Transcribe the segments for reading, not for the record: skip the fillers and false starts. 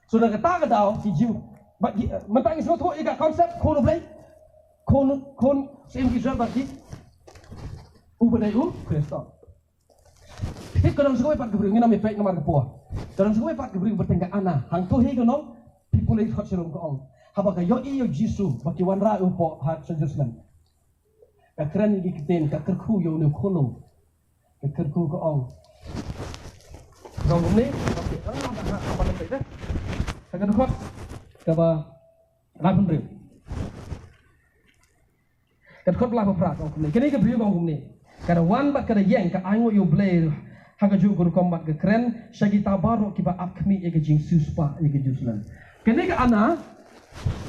Sudah kata kedau di jiu. Mentang semua tu ikat konsep kono play. Kon sem Israel bagi. Ubedai Kristo. Hit kadang suka pat gebring ngina me pek nomor kepuah. Kadang suka pat gebring bertengkar ana. Hang tu he kono people it hot serum ko ong. Habaka yo iyo Jisu baki wanra upo hat Jerusalem. Ka keren gi kiten ka kerku yo ne kono. Ka kerku ko ong. Kau ni, okey. Apa nak cakap? Saya kata kaba rapun beri. Kata belah berperak kau ni. Kini ke beri kau ni. Kata wan bat kata yang ka ango yo blay. Haga ju guru kombat ke keren. Syagi tabarok kiba akmi ege jing suspa ege Jerusalem. Kini ke ana.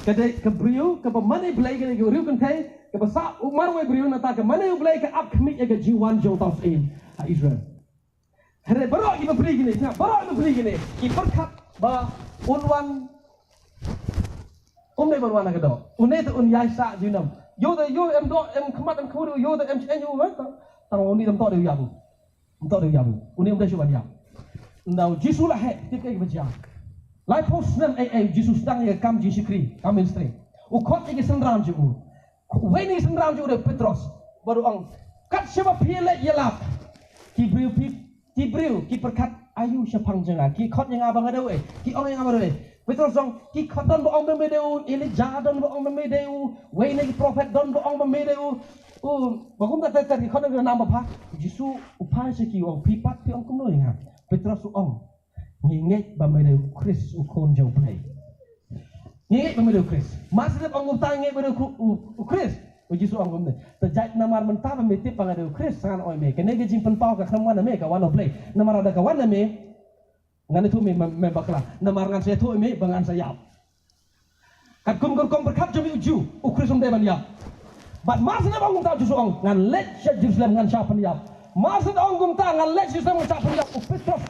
Kata ke beri kaba mana blay kini ke beri kan kai. Kaba sa umar we beri nata ke mana yo blay ke akmi ege jiwan jauh tau in Israel. Hare barok iba beri gini, barok iba beri gini. Iperkat ba unwan, ne barwana kado. Unne tu yai sa junam. Yo em do em kemat em kuru yo em chen yo kan. Tang oni dem to de yabu. To de yabu. Unne dah cuba yab. Now Jesus lah he tip ke baca. Lai post nam Jesus sedang ye kam Jesus kri, kam ministry. Ukot ke sendram ju. Weni sendram ju de Petrus. Baru ang kat siapa pilih yelap. Kibriu, ki perkat ayu sepang jenga, ki khot yang abang ada we, ki orang yang abang ada we. Betul song, ki khot don boong memedeu, Elijah don boong memedeu, we ni prophet don boong memedeu. Bagum tak ter ki khot dengan nama apa? Jisu upai seki orang pipat pi orang kumno ingat. Petrus ong, nginget memedeu Chris ukon jauh play. Nginget memedeu Chris. Masih orang ngutang nginget memedeu Chris. Jisu ang kumne. Terjadi namar mentah memitip pangadu Chris sangat oi me. Kene gejing penpau ka khaman me ka wano play. Namar ada kawan me. Ngan itu me bakla. Namar ngan saya tu me bangan saya. Kat kum berkat jami uju. Chris deban ya. But mas na bang ta Jisu ang ngan let Jerusalem ngan siapa ya. Mas na ang gumta ngan let Jerusalem ngan siapa ya. Petrus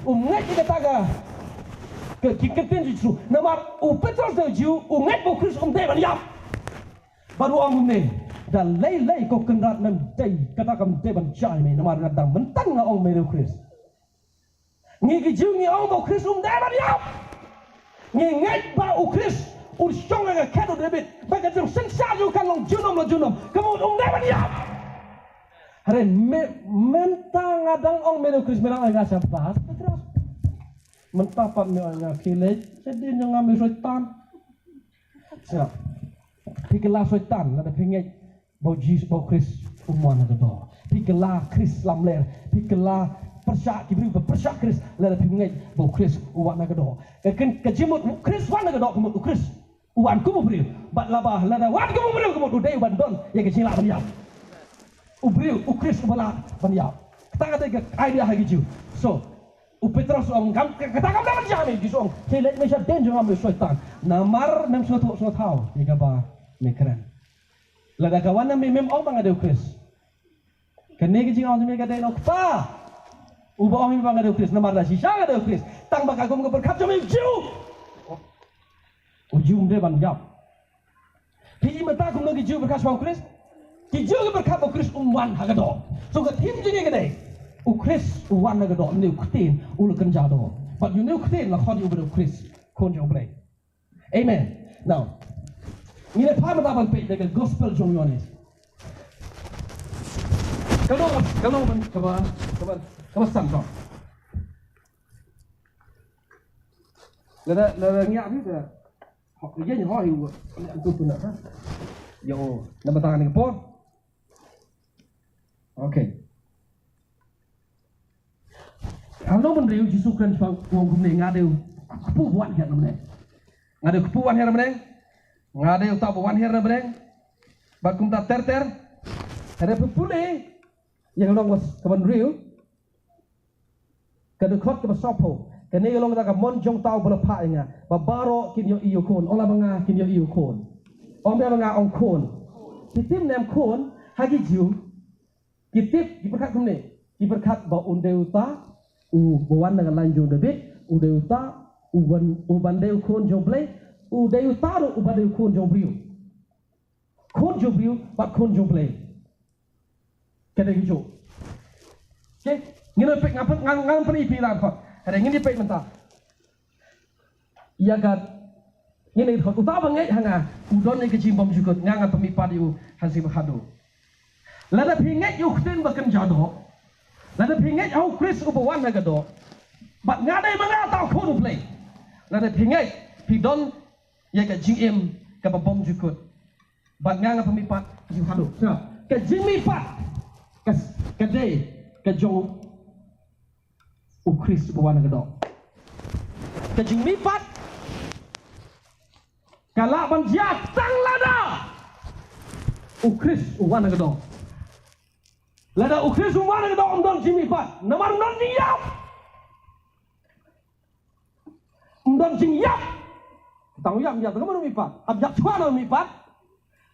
ngai kita taga. Ke kiketin Jisu. Namar Petrus de Jiu ngai bu Chris deban ya. Baru orang ni dan lay kau kendat nanti katakan deban jai ni nama ngadang mentang na orang meru Chris. Ngi giu ngi orang mau Chris deban ya. Ngi ngai ba Chris syong nga kado debit baga jeng sengsa ju kan long junom. Kamu deban ya. Hare mentang ngadang orang meru Chris menang nga siapa? Terus mentapat ni nga kilet jadi yang ngambil syaitan. Siap. Pikelah syaitan ada pengen bau Jesus bau Chris umuan ada do. Pikelah Chris lamler, pikelah persyak kibri persyak Chris ada pengen bau Chris uan ada do. Kejimut Chris wan ada do kemut Chris uan kumu beri. Bat labah lada wan kumu beri kemut udai uban don yang kecil lah banyap. Ubri Chris ubala banyap. Kita kata idea lagi ju. So Petrus orang kata kamu dah berjami Jesus orang. Kelet macam danger ambil syaitan. Namar mem suatu tahu. Jika bah mekeren. Lada kawan na mem orang ada Chris. Kene kijing orang semua kata nak pa. Ubah orang bang ada Chris. Namar dah sisa ada Chris. Tang bakal kamu berkat jami jiu. Ujung dia banyak. Piji mata kamu lagi jiu berkat sama Chris. Kijau berkat Chris umwan hagado. So ketim jadi kedai. Chris uwan na gado new kutin ul kenjado. But you new kutin la khodi ubro Chris konjo play. Amen. Now, ini pa mata pe dengan gospel jong yonis. Kalau kaba sampo. Lada ngiap ni dah. Dia ni hoi tu tu nak. Yo, nama tangan ni pon. Okay. Kalau menriu Yesus kan orang gumne ngadeu kepuan her namanya. Ngadeu kepuan her namanya. Ngadeu tabuan her namanya. Bakum ta ter. Ada pepule yang orang was kawan riu. Kadukot ke sopo. Kene yang orang tak monjong tahu berapa inga. Babaro kin yo iyo kon. Ola banga kin yo iyo kon. Om dia banga ong kon. Kitim nem kon hagi jiu. Kitip diberkat gumne. Diberkat ba undeu ta uban dengan lanjut debit, udeuta uban deu kon joblay, udeuta ro uban deu kon jobriu, bat kon joblay. Kena gitu. Okay, ngino pek ngapun ngang peri piran kok. Ada ngini pek mentah. ia kat ini hot utama ngai hanga udon ni kecim bom jukut nganga pemipat yu hasib hadu lada pinget yu khten bakan jado lada pinget au Chris ubawan nagado bat ngadai manga tau khonu play lada pinget pidon ia kat jim ka bom jukut bat nganga pemipat hasib hadu ka jimi pat ka dei ka jong u Chris ubawan nagado ka jimi pat kalau banjia tang lada ukris uwan agado lada ukris uwan agado omdon jimi pat namar non diap omdon jing yap tahu yap ya tahu mi pat abjak chwana mi pat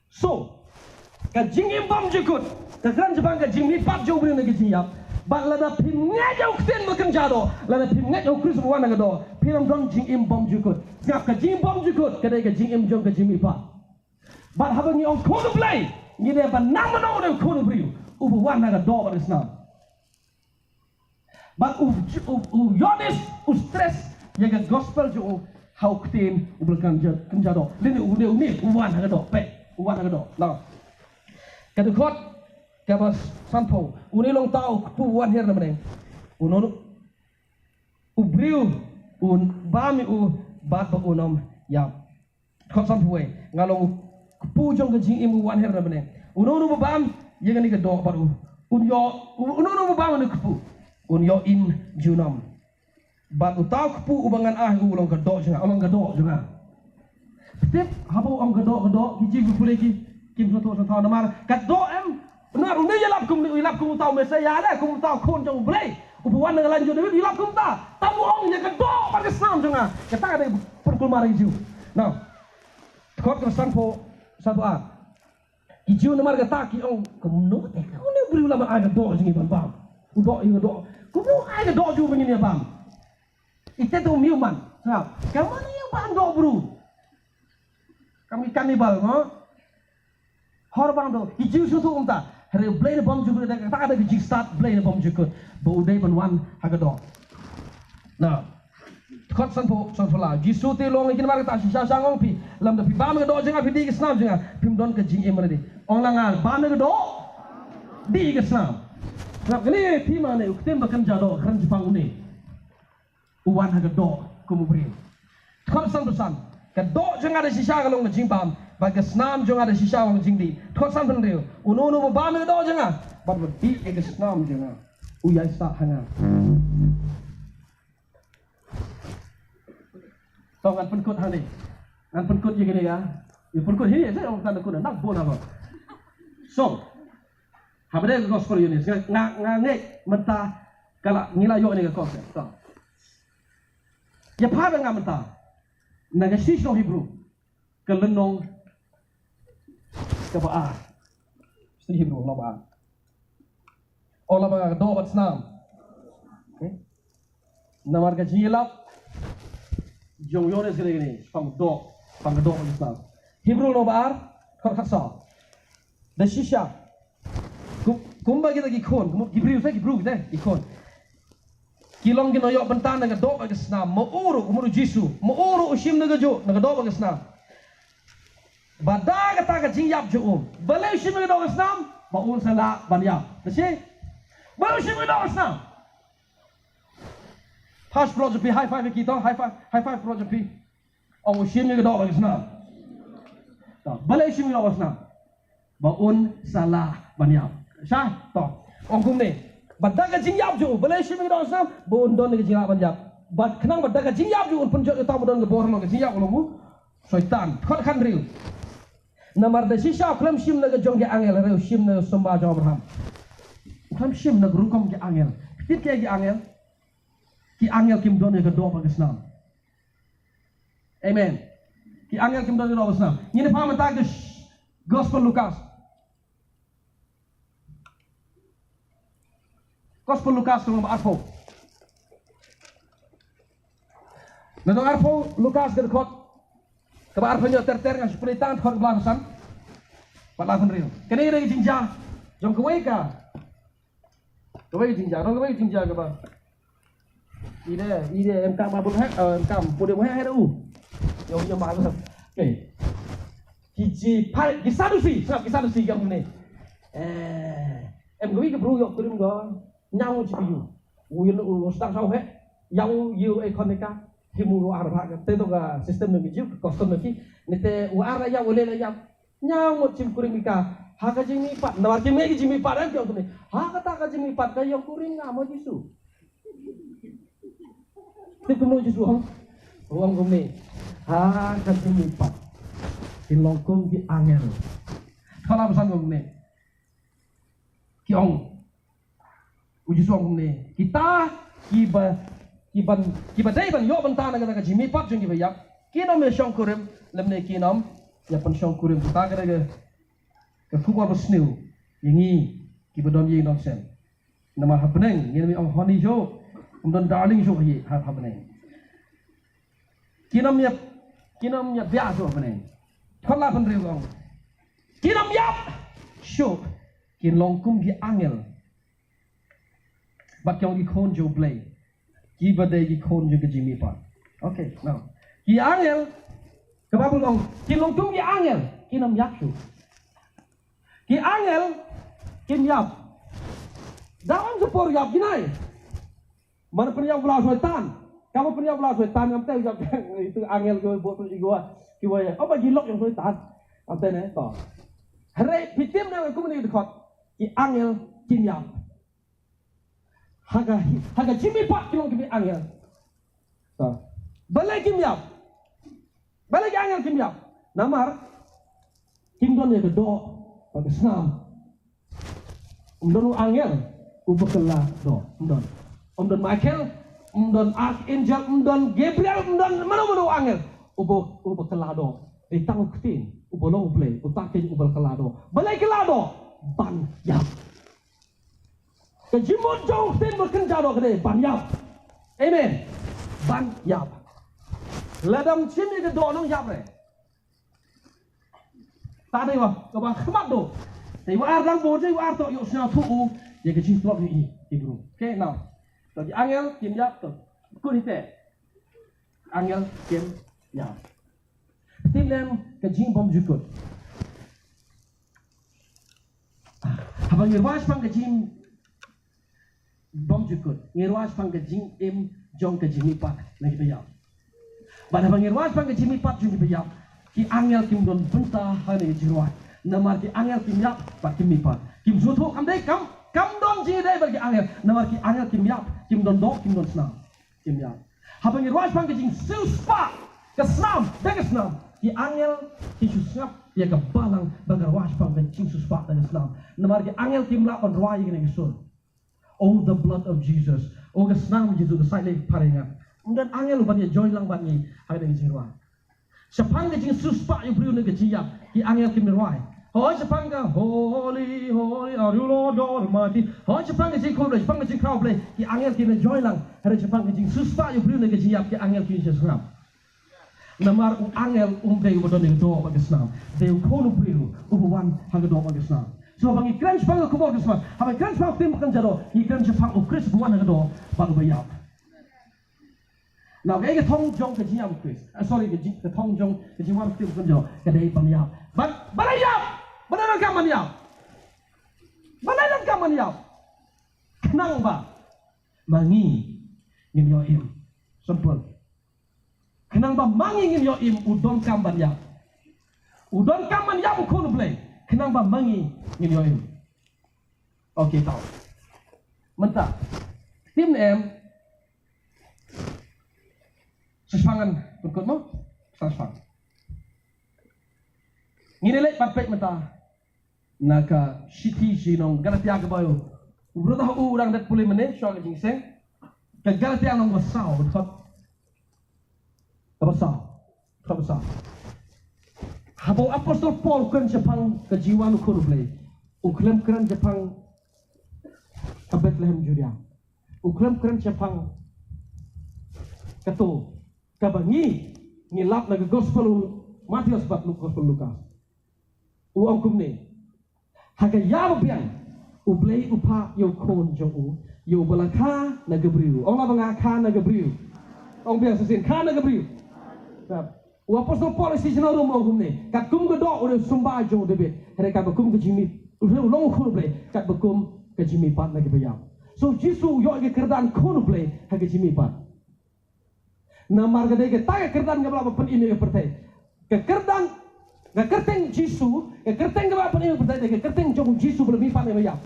so ka jing imbam jikut ka gran jabang ka jimi pat jo brin lagi jing yap ba lada pimnya jau kten makan jado lada pimnya jau ukris uwan agado piram don jing imbam jikut siap ka jing bom jikut kadai ka jing im jong ka jimi pat but habang ni on kono play ni de ba nam no de kono brio ubu wan na do ba isna but u yonis u stress ya ga gospel jo how ktin u belkan jado lini u de u ni u wan na do pe u wan na do na ka de khot ka ba sanpo u ni long tau pu wan her na mane u no u brio un bami u bat ba unom ya khot sanpo we ngalong pu jong ka jing im wan her na mane uno bam yega ni ka do baru uno bam ni ku un yo im junam bat utak pu ubangan ulong ka do junga tip habo ong ka do ki ji ku pule ki kim so to namar ka do em na ru ni yalap kum tau me saya da kum tau khon jong ble ubuan dengan lanjut dewi yalap kum ta tamu ong ya ka do par ka sam junga ka ta da purkul mari ju now khot ka sanpo a Iju namar kata ki ong kumno te kau ni beri ulama ada do jingi bam udo do kumno ada do ju begini bam ite tu miuman sab kamu ni yang bang do bro kami kanibal no hor bang do iju sutu umta hari blade bom ju ada kata ada ki start blade bom ju kut bo udai ban wan haga do nah khot sanpo la jisu te long ikin mar ta sha sangong pi lam da pi bam ga do jinga pi di snam jinga pim don ka jing emre di ong langal bam ga do di ga snam rap gani pi ma ne uktem bakan jado khan jipang ne uwan ha ga do kumu bri khot san ka do jinga da shisha ga long ga jing bam ba ga snam jinga da shisha wang jing di khot san pen reu uno no bam ga do jinga ba di ga snam jinga u ya sta hanga tong ngan penkut hani ngan penkut ye gini ya ye penkut ini saya orang tanda kuda nak bona apa so habade gospel ini ngai menta kala ngila yo ni ka konsep to ya pa nga menta naga sisho Hebrew ka lenong ka ba sti Hebrew no ba ola ba do bat snam namar ka jilap jong yones gini pang do Islam Hebrew no bar khot khasa da shisha kumba kita gikon Hebrew saya Hebrew kita gikon kilong gino yo bentan naga do bag Islam mo uru jisu mo uru ushim naga jo naga do bag Islam badaga taga jingyap jo bale ushim naga do Islam ba un sala banyap tasi ba ushim naga do Islam Hash project pi high five kita high five project pi ang ushim ni gado bag Islam ta bale ushim ni do Islam ba un sala banyap sha to ong kum ni badaga jingyap jo bale ushim ni do Islam ba un don ni jingyap banyap bad kenang badaga jingyap jo un punjo ta don ge bor lo ge jingyap lo mu syaitan khot khan riu namar da shisha klam shim na ge jong ge angel riu shim na somba jo Abraham klam shim na grukom ge angel tit ke ge angel ki angel kim don ke do bag Islam amen ki angel kim don do bag Islam ni ne pam tag gospel Lukas kung arpo na dong arpo Lukas ke khot ka arpo nyo ter nga spritan khot blansan palavan rio kani re jinja jong kawai ka jinja ka ba ide em kam abul hak em kam pode mo ha Yung malas. Okay. Kisah dusi yang ini. Em gửi cái bro yok kurim go nhau chỉ yu. Uyen u stang sau hết. Yang yu economica himuru arba ka te to ka system ne biju custom ne ki nete u ara ya ole la ya nhau một chim kurim ka ha ka jimi pat na kim ne jimi pat an kyong ne ha ka ta ka jimi pat ka yok kurim nga mo jisu. Te ko mo jisu hong. Uang ko ne. Ha ka jimi pat. Ilong kong ki angel. Kalau pesan kong ne. Ki ong uji suang ne kita kiba dai ban yo ban ta na ga jimi pat jung ki ya kinom me shong kurim lemne kinom ya pan shong kurim ta ga ga kubwa basnu yingi kiba don yi non sen nama happening ni ong honi jo don darling jo hi happening kinom ya bia jo happening khalla pan riu ong kinom ya sho kin long kum ki angel bat kyong ki khon jo play ki bade ki khon jo ki jimi pat okay now ki angel ke babul ong kin long kum ki angel kinam yak shu ki angel kin yap daon sepor yap kinai mana pernah belas setan kamu pernah belas setan am teh itu angel go buat gua ki wa apa jilok yang setan am teh ne to hare pitim na ku ni dekat ki angel kin yap haga jimi pat kilong kimi angel balai kim yap balai angel kim yap namar kim don ya do pada senam don angel ubekela do don Michael don archangel don Gabriel don mana angel ubekela do ditang kutin ubolong play utakin ubekela do balai kelado ban yap kejimut jauh tin berkenja do kede ban yap amen ban yap ladam sini ke do nong yap re tadi wah ke ba khmat do te wa ar dang bo te wa ar to yo sna thu u ye ke chin tok ni bro okay now to di angel kim yap to ku ni te angel kim yap tim lem ke jing bom jukut habang irwas pang ke jing bom jukut ngirwas pang ke jing im jong ke jimi pat lagi bayap bad habang ngirwas pang ke jimi pat jong bayap ki angel kim don benta hane jirwat namar ki angel kim yap pat kim pat kim zutu kam dai kam don ji dai bagi angel namar ki angel kim yap kim don dok kim don snam kim yap habang ngirwas pang ke jing sil spa ke snam ke snam ki angel ki susap ya ke balang bagar was pang ke jing suspa ke snam namar ki angel kim lap on roi ke ngisul. Oh, the blood of Jesus. Oh, the snam Jesus, the silent paringa. Dan angel banyak join lang banyak ada yang jirwa. Sepang ke jing suspa yang beriu ke jiap ki angel kim mirwai. Hoi sepang ke holy are you Lord God Almighty. Hoi sepang ke jing kolej, sepang ke jing crowd play ki angel kim join lang ada sepang ke jing suspa yang beriu ke jiap ki angel kim Jesus. Namar angel umdei ubodon yang do bagi snam. Deu kono beriu ubuwan hang do bagi snam. So bang ikran sepang ke kubur kesma, habang ikran sepang tim makan jado, ikran sepang ukris buan yang do baru bayar. Now cái thông jong cái gì Chris, sorry cái thông jong cái gì mà tim makan jado, cái đấy bayar. Bayar, benar kan bayar, benar kan bayar. Kenang ba, mangi ngin yo im, simple. Kenang ba mangi ngin yo im udon kan bayar, udon kan bayar bukan play. Kenang ba mangi ngin yo im. Okay tahu. Mentah. Tim em sesangan berikut mo sasang. Ngini lek patpek mentah. Naka shiti jinong Galatia ke bayo. Ubrata u urang dat pulih meneh so ke jingseng. Ke Galatia nong besau betot. Besau. Habang Apostol Paul kan Jepang ke jiwa nu kono play. Uklam kran Jepang ke Bethlehem Judea. Uklam kran Jepang kato kabangi ngilap na gospel Matius bat gospel Lukas. Uang kumne. Haga yaw biang ublay upa yo kon jong yo balaka na gabriu. Ong la banga ka na gabriu. Ong biang sesin ka na gabriu. O apostol Paul si sino rum ong kumne. Kat kum ke do udah sumba jo debit. Here kat bekum ke jimi. Udah long khun ble. Kat bekum ke jimi pat lagi bayam. So Jisu yo ke kerdan khun ble ha ke jimi pat. Na marga de ke ta ke kerdan ke bala pen ini ke pertai. Ke kerdan ke kerteng Jisu, ke kerteng ke bala pen ini ke pertai ke kerteng jo Jisu lebih pat bayam.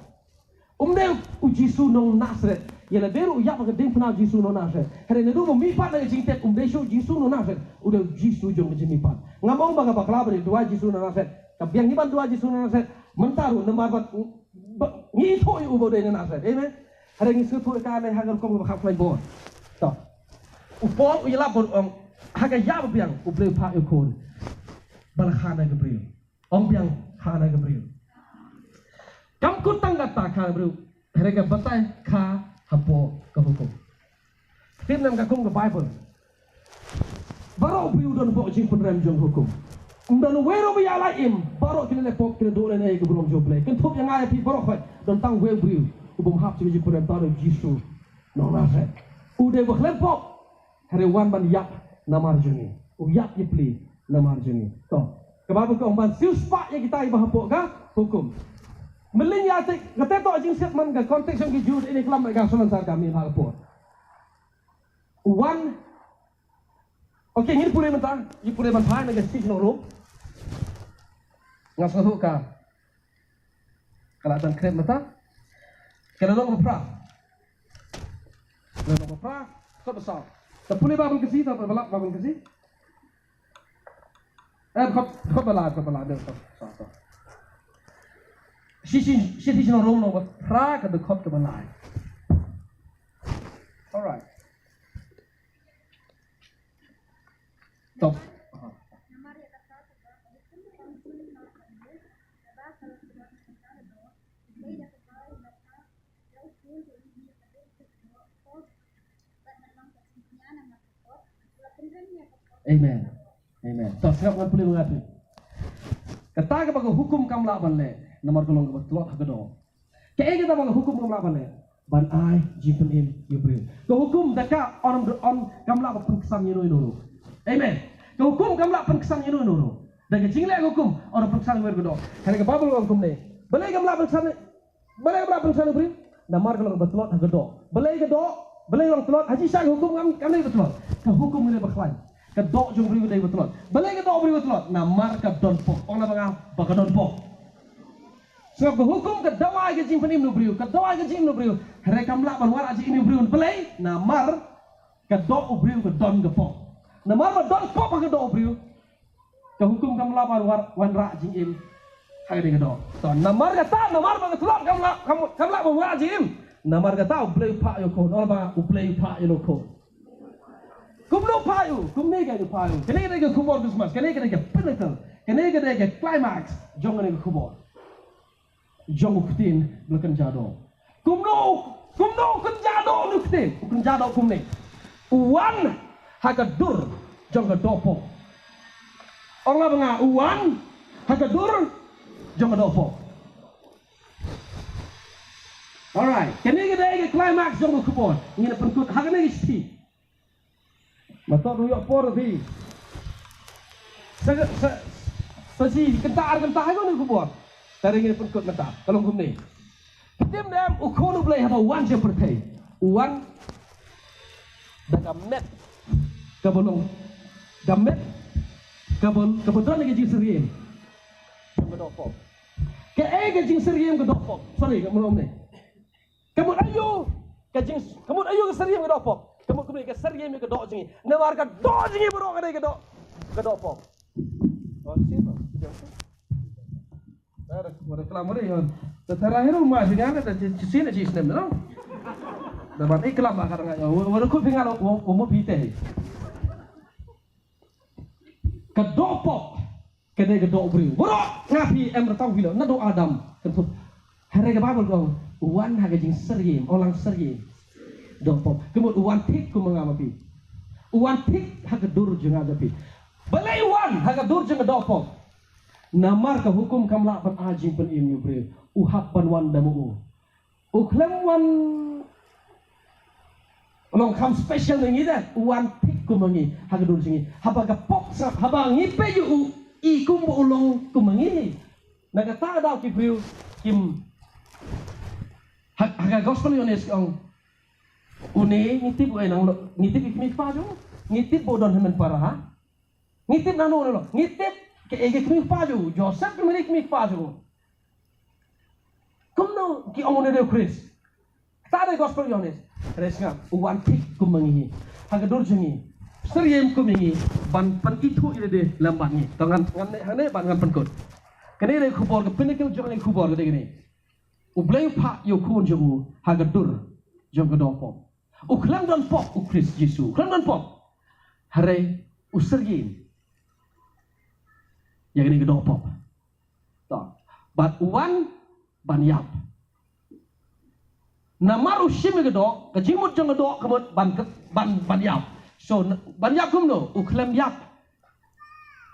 Umde u Jisu nong Nasret. Yela beru ya pakai ding pernah Jisu no Nasret. Hari ini dulu mipat lagi jingtet umdesho Jisu no Nasret. Udah Jisu jom ke mipat. Ngamong baga bakla beri dua Jisu no Nasret. Tapi yang iban dua Jisu no Nasret mentaru nembar bat ngito yu ubo de Nasret. Amen. Hari ini suatu kami hagal kong bakal fly board. Toh. Upol uyela bon haga ya biang uble pa ukon. Balkhana Gabriel. Ong biang khana Gabriel. Kam kutang kata khana Gabriel. Hari ke batai ka hapo ke hukum. Tim nam kakum ke Bible. Baru biu dan pok jing penrem jong hukum. Dan wero biya laim baru kini lepok kini dole ne ke belum joble. Kentup yang ayah pi baru fat dan tang we biu. Ubum hap jing penrem tahu Jisu. No nafet. Udah berlepok. Hari wan ban yak namar juni. Yak yipli namar juni. Toh. Kebab ke umban sius pak yang kita ibah hapok ka hukum. Melinya kata tu jing set man ke konteks yang kijud ini kelam mereka sunan sar kami hal po. One. Okay, ini pulih mentang, ini pulih mentang negara sih noro. Ngas ngasuk ka. Kalau ada krem mentang, kalau lo ngepra, kau besar. Terpulih babon kesi, tak balap babon kesi. Kau balap deh, kau. Sisi no room no pra ka the cop to malai. All right. Stop. Amen. Amen. Tak siap ngan boleh mengatur. Kata ke bagai hukum kamla banle. Nomor kolong betul hagado. Kaya kita bang hukum kamla bane. Ban ai jipen im Gabriel. Ke hukum daka on kamla pengkesan yino ino. Amen. Ke hukum kamla pengkesan yino ino. Dan ke jingle hukum orang pengkesan bergado. Hari ke babul hukum ne. Balai kamla pengkesan. Balai kamla pengkesan Gabriel. Nomor kolong betul hagado. Balai gado. Balai orang telot haji sang hukum kami betul. Ke hukum ini berkelain. Ke dok jong beri betul. Balai gado beri betul. Nomor ke don pok. Orang bangau baka don pok. Sebab hukum ke dawa ke jing penim no beriu, ke dawa ke jing no beriu. Rekam lak ban war aji ini beriu pelai, namar ke do beriu ke don ke pok. Namar ba don pok ke do beriu. Ke hukum kam lak ban war wan ra jing im. Hai ke do. So namar ke ta namar ba ke tulak kam lak ban war aji im. Namar ke ta beriu pak yo ko, ol ba beriu pak yo ko. Kum no pak yo, kum ne ke pak yo. Kene ke kumor Christmas, kene ke pinnacle, kene ke climax, jongan ke kumor. Jong uktin belakang jado. Kumno kenjado uktin. Kenjado kumne. Uwan hakadur jong kedopo. Allah benga uwan hakadur jong kedopo. Alright. Kini kita climax jong kubon. Ini penkut hakane isti. Matok ruyok por di. Sesi kentar itu ni kubon. Dari ini pun kot mata. Kalau hukum ni, kita mendam ukon boleh apa wan je pertai. Wan, dah met, kabulong, gamet, kebetulan lagi jing seriem, kedopok. Ke jing seriem kedopok. Sorry, kamu ni. Kamu ayu ke seriem kedopok. Kamu ke seriem kedok jingi. Nawar kedok jingi baru kadai kedopok. Oh, siapa? Ada kelam mereka. Terakhir rumah sini ada sini cis nem, no? Dapat iklam lah kadang kadang. Walau kau tinggal umur pite. Kedopok, kedai kedok beri. Baru ngapi tahu bila. Nado Adam. Tentu. Hari ke Bible kau. Uwan haga jing seriem, orang seriem. Dopok. Kemudian uwan tik ku mengapi. Uwan tik haga dur jeng adapi. Balai uwan haga dur jeng dopok. Namar ke hukum kamla ban ajing pen im yubre uhap ban wan damu uklem wan long kam special ni dah wan tik kumangi hagadur singi habaga pok sap habang ipe yu I kum ulong kumangi naga ta daw ki briu kim haga gospel yones ong une ngitip ay nang ngitip ikmik pa jo ngitip bodon hemen para ngitip nano lo ngitip ke ege ikmik pa jo Joseph kemerik ikmik pa jo kumno ki ong ne Chris ta da gospel yones resga uwan tik kumangi haga dur jingi seriem kumangi ban pan itu ide lambat ni tangan ngan hane ban ngan pankot kene le khubor ke pinakil jong le khubor ke gini ublay pa yo kun jomu haga dur jong ke dopo uklang don pop Chris Jesu uklang don pop hare useriem yang ini ke dopo to bat uwan ban yap namaru shime ke do ke jimut jong ke do kemut ban yap so ban yap kumno uklam yap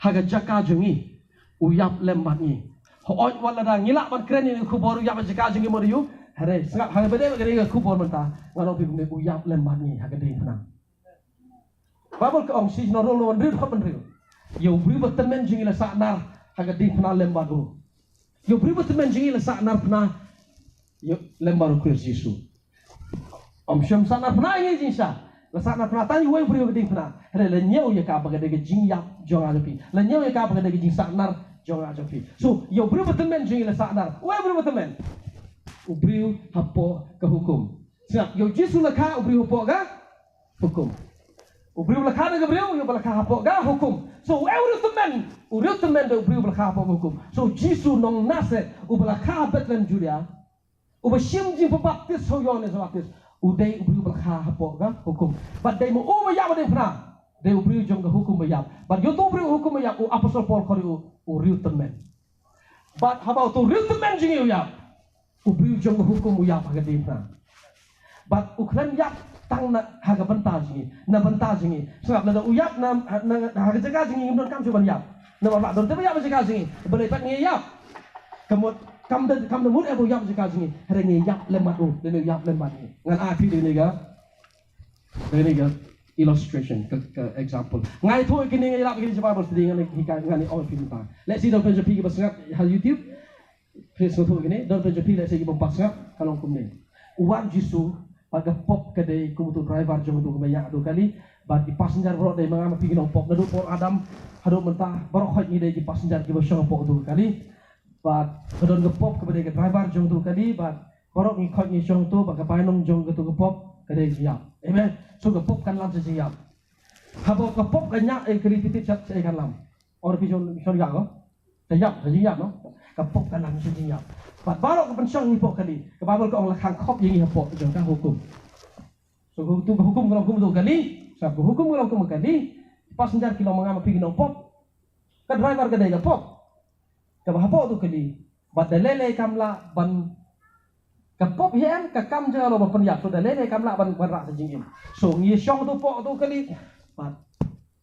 haga jaka jongi uyap lembat ni hooj wala da ngila ban kren ni khubor uyap jaka jongi moriu hare sangap haga bede gari khubor manta ngalo bi me uyap lembat ni haga dei phana babul ka ong si no rolo ndri khot ban riu yo bri batamen jingi la saknar haga dei phana lembat do yo bri batamen jingi la saknar phana yo lembat Kristus Yesus om syam saknar phana ngi jinsa la saknar phana tani we bri dei phana hare la nyeu ya ka baga de jing yap jong a jopi la nyeu ya ka baga de jing saknar jong a jopi so yo bri batamen jingi la saknar we bri batamen ubriu hapo ke hukum siap yo Yesus la ka ubriu hapo ga hukum ubriu la ka de gabriu yo la ka hapo ga hukum so uriu temen de ubriu la ka hapo hukum so Yesus nong nase ubla ka Bethlehem Judea ubashim jing pabaptis so yo ne baptis udai ubriu la ka hapo ga hukum but dai mo o ya de phna dai ubriu jong ga hukum ya but yo to ubriu hukum ya u apostle Paul koriu uriu temen but how about to uriu temen jing ya ubriu jong hukum ya paga de phna but uklan ya tang na haga banta jingi na banta jingi sebab na uyap na haga jaga jingi don kam cuban yap na ba don te ya jaga jingi boleh tak ngi yap kamut kam de mut ebo yap jaga jingi hare ngi yap lemat u de yap lemat ni ngan api de ni ga illustration ke example ngai thoi kini ngai lap kini sebab bersedih ngan hikai ngan all pinta let's see don penjo pi ke basngap hal YouTube please no thoi kini don penjo pi let's see bompas ngap kalong kumne uwan Jisu pada pop kedai kumutu driver jom tu kebanyak tu kali bagi passenger bro dai mangam pi ginong pop nadu por Adam hadu mentah bro khoj ni dai ji passenger ki bosong pop tu kali bat kedon ke pop kepada ke driver jom tu kali bat bro ni khoj ni jong tu bagi painong jong ke tu ke pop kedai siap amen so ke pop kan lam siap habo ke pop kanyak kali titik chat kan lam or pi jong ya ko siap no ke pop kan lam siap bat barok ke pensong ni pok kali ke babel ko ong lakang khop yang pok jong kan hukum so hukum kalau hukum tu kali sab hukum kalau hukum kali passenger kilo mangam pi ginong pop ke driver ke dai ke pop ke bahapok tu kali bat dalele kamla ban ke pop hian ke kam je lo ban yak so dalele kamla ban rak sejingin so ngi syong tu pok tu kali bat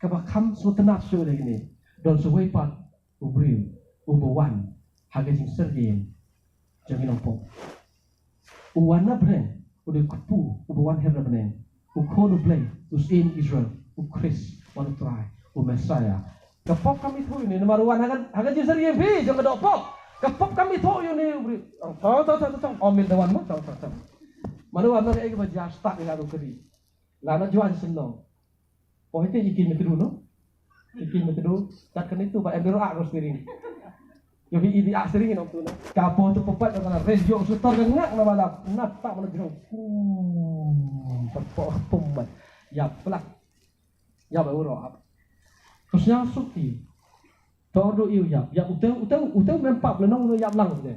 ke ba kam so tenat so dai ni don so wei pat ubriu ubawan haga jing sergin jangan nampak. Uwana brand, udah kupu, ubawan herna brand. Ukonu blay, usin Israel, ukris, wanu try, Messiah. Kapop kami tu ini, namaruan hagan jisar ye bi, jangan dok pop. Kapop kami tu ini, tahu, omil dewan mu, tahu. Maruan mana ege baca start dengan aku kiri. Lana jual senang. Oh itu ikin meteru no, ikin meteru. Tak kena itu, pak ember harus piring. Yo vi idi asring nom tu na kapo tu pepat na resjo sutor ngak na malap nat tak mana jong pepo pumbat ya pelak ya ba uro terusnya suki todo iu ya utang mempak lenong no yap lang de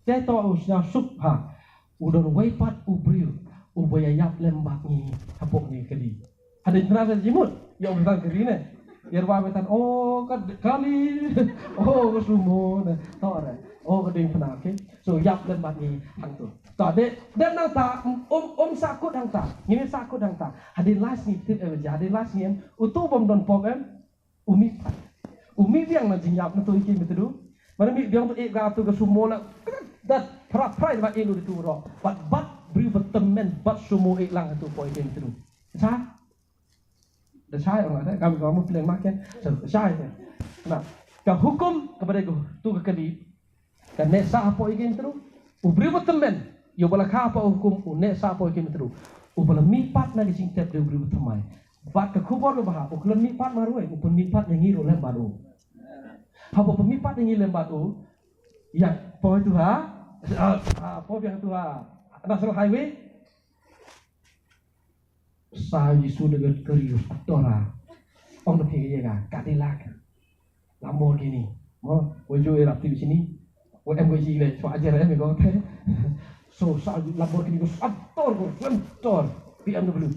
te to usnya suk ha udon wei pat ubriu ubaya yap lembak ni kapok ni kali ada terasa jimut ya udah kiri ne Yerwa betan oh kali oh sumo to re oh keding pena okay so yap lembat ni hang tu to de nang ta sakut hang ta ni sakut hang ta hadin last ni tip hadin last ni utu bom don pok umi biang na jingyap na tu iki betu mana mi biang tu ga tu ke sumo na dat pra ba elu tu ro but bri betemen but sumo lang tu point tu Sai. Dah sai orang ada kamu pilih makan. Sai. Nah, ka hukum kepada tu kekali. Kan nek sa apa ikin terus. Ubri temen. Yo bala ka apa hukum nek sa apa ikin terus. Ubala mipat na gising tep de ubri temai. Bat ke kubor bah. Uklan mipat maru upun mipat yang ngiro lem baru. Apa pemipat yang ngiro lem baru? Yang po itu po yang itu National Highway. Sa Yesus dengan kerius Tora. Ông được thì cái Cadillac, Lamborghini, ôi chú em đi sini, ôi em có gì này, cho aja em có thế, so sa Lamborghini có Tor, BMW,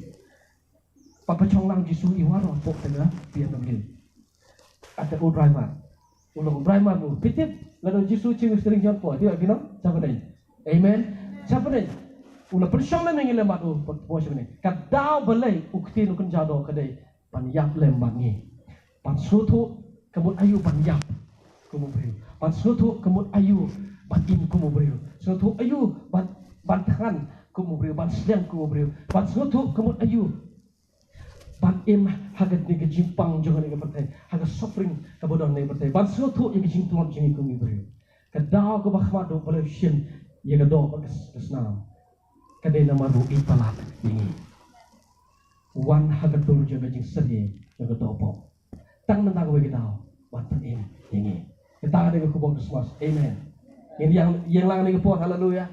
papa chong lang Yesus iwaro pok tengah BMW, ada ulang driver bu, pitip, lalu Yesus cium sering John po, dia gino, siapa ni, amen, siapa ni, ulang persiang lah mengilah matu, po siapa ni, kadau belai, ukti nukun jado kadai. Pan yap lembat ni. Pan suatu kemud ayu pan yap kumu beriu. Pan suatu kemud ayu pan in kumu beriu. Suatu ayu pan tangan kumu beriu. Pan sedang kumu beriu. Pan suatu kemud ayu pan im hagat ni kejimpang jangan ni kepertai. Hagat suffering kebodohan ni kepertai. Pan suatu yang kejimtuan jangan kumu beriu. Kedau ke bakhmado boleh sien ia kedau kesnam. Kedai nama ru'i palat ini. Wan hagat dulu jaga jing seri jaga dopo. Tang nentang gue kita wan ini. Kita ada ke kubur Christmas. Amen. Yang lang ni ke pot haleluya.